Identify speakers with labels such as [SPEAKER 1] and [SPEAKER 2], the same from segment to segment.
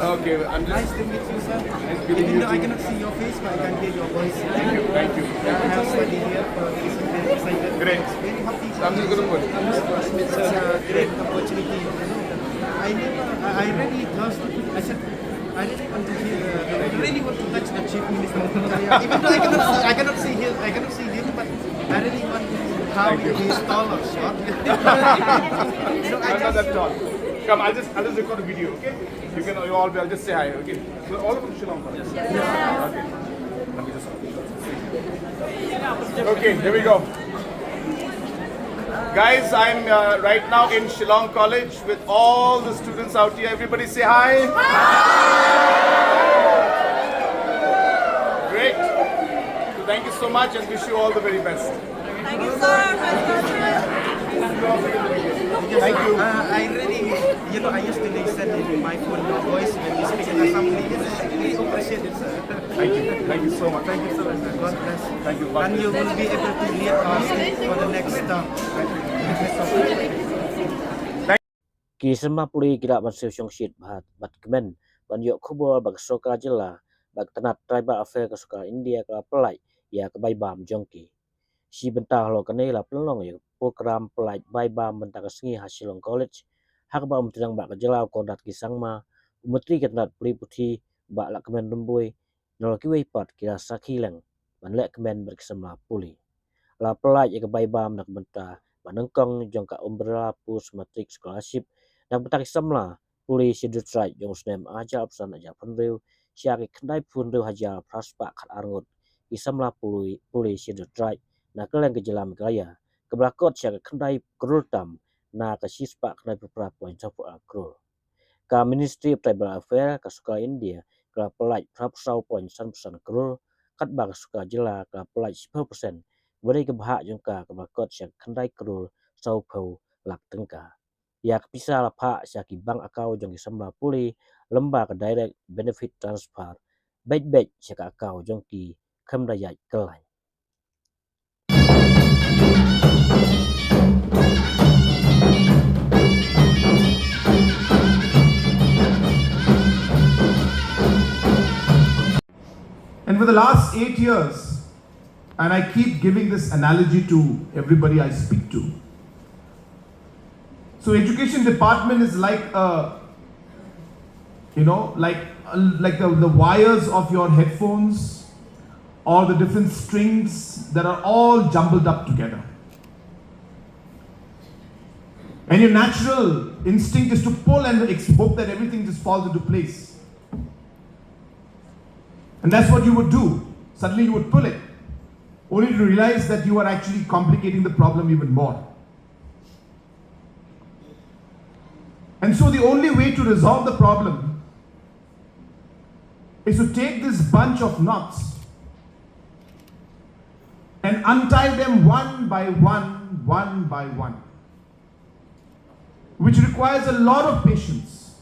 [SPEAKER 1] Okay, I'm just...
[SPEAKER 2] Nice to meet you, sir.
[SPEAKER 1] Nice meeting
[SPEAKER 2] Even
[SPEAKER 1] you
[SPEAKER 2] though I
[SPEAKER 1] too.
[SPEAKER 2] cannot see your face, but I can hear your voice.
[SPEAKER 1] Thank you, thank you.
[SPEAKER 2] Yeah, I have studied here for this. Very excited.
[SPEAKER 1] Great.
[SPEAKER 2] Very happy.
[SPEAKER 1] I'm just going to put...
[SPEAKER 2] It's a great opportunity. I really lost. I said, I really want to hear. I really want to touch the chief minister. Even though I cannot see him, but I really want to how he is tall or short. So
[SPEAKER 1] I'm not that tall. Come, I'll just record a video, okay? You all be, I'll just say hi, okay? So all of them Shillong College. Okay. Let me just... Okay, here we go. Guys, I'm right now in Shillong College with all the students out here. Everybody say hi. Great. So thank you so much and wish you all the very best.
[SPEAKER 3] Thank you, sir.
[SPEAKER 1] Thank you.
[SPEAKER 2] I really, I used to listen in my phone your voice when you speak in assembly. I really appreciate it, sir.
[SPEAKER 1] Thank you. Thank you so much.
[SPEAKER 2] Thank you so much, sir. God bless.
[SPEAKER 1] Thank you.
[SPEAKER 2] And you will be able to lead us for the next term.
[SPEAKER 4] Kisama Pule kira masih Shongshit bat kemen ban yok kubur bag Sorkar jela bag tenat tribal affair ke Sorkar India ke Pyllait ya ke Baibam jongki si bentah lo kene la pelong ya program Pyllait Baibam bentah ke sengi Shillong College hak ba umtidang bak jela kodat kisang ma umetri ke tenat puli putih bak la kemen rembui nol kiwe pat kira sakileng ban lek kemen berkesamla Pule la Pyllait ya ke Baibam nak bentah manengkong jongka umbrella pus matric scholarship dan petak Samla Pule Schedule Tribe jong snem aja opsan aja penreu siaki kendai punreu Hajar praspak kat Ngut Samla Pule Schedule Tribe na keleng ke jelam gaya kebelakot siaki kendai Krultam na ke sispak kendai beberapa poin sapu Klur ka Ministry of Tribal Affairs ke Sorkar India ke Pyllait prapsau poin san Klur kat bag suka jela ke Pyllait 10% beri ke bahak jongka kebelakot siaki kendai Klur sau pau lak tengka ya kepisah lapak siaki bank akau jong Samla Pule lembar ke direct benefit transfer baik siaki akau jongki kemdayat kelai.
[SPEAKER 5] And for the last 8 years, and I keep giving this analogy to everybody I speak to. So education department is like the wires of your headphones or the different strings that are all jumbled up together. And your natural instinct is to pull and hope that everything just falls into place. And that's what you would do. Suddenly you would pull it, only to realize that you are actually complicating the problem even more. And so the only way to resolve the problem is to take this bunch of knots and untie them one by one, which requires a lot of patience,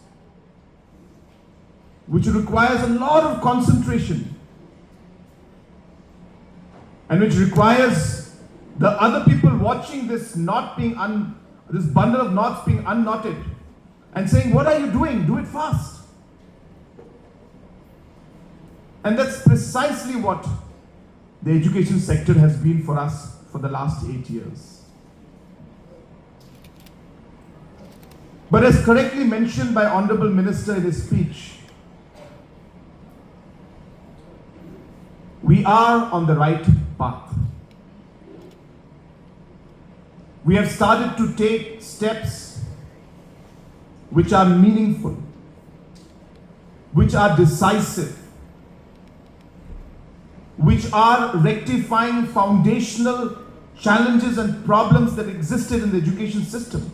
[SPEAKER 5] which requires a lot of concentration, and which requires the other people watching this knot being this bundle of knots being unknotted and saying, "What are you doing? Do it fast." And that's precisely what the education sector has been for us for the last 8 years. But as correctly mentioned by Honorable Minister in his speech, we are on the right path. We have started to take steps which are meaningful, which are decisive, which are rectifying foundational challenges and problems that existed in the education system.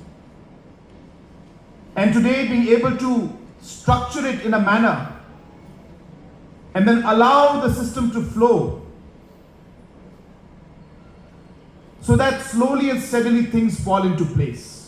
[SPEAKER 5] And today being able to structure it in a manner and then allow the system to flow so that slowly and steadily things fall into place.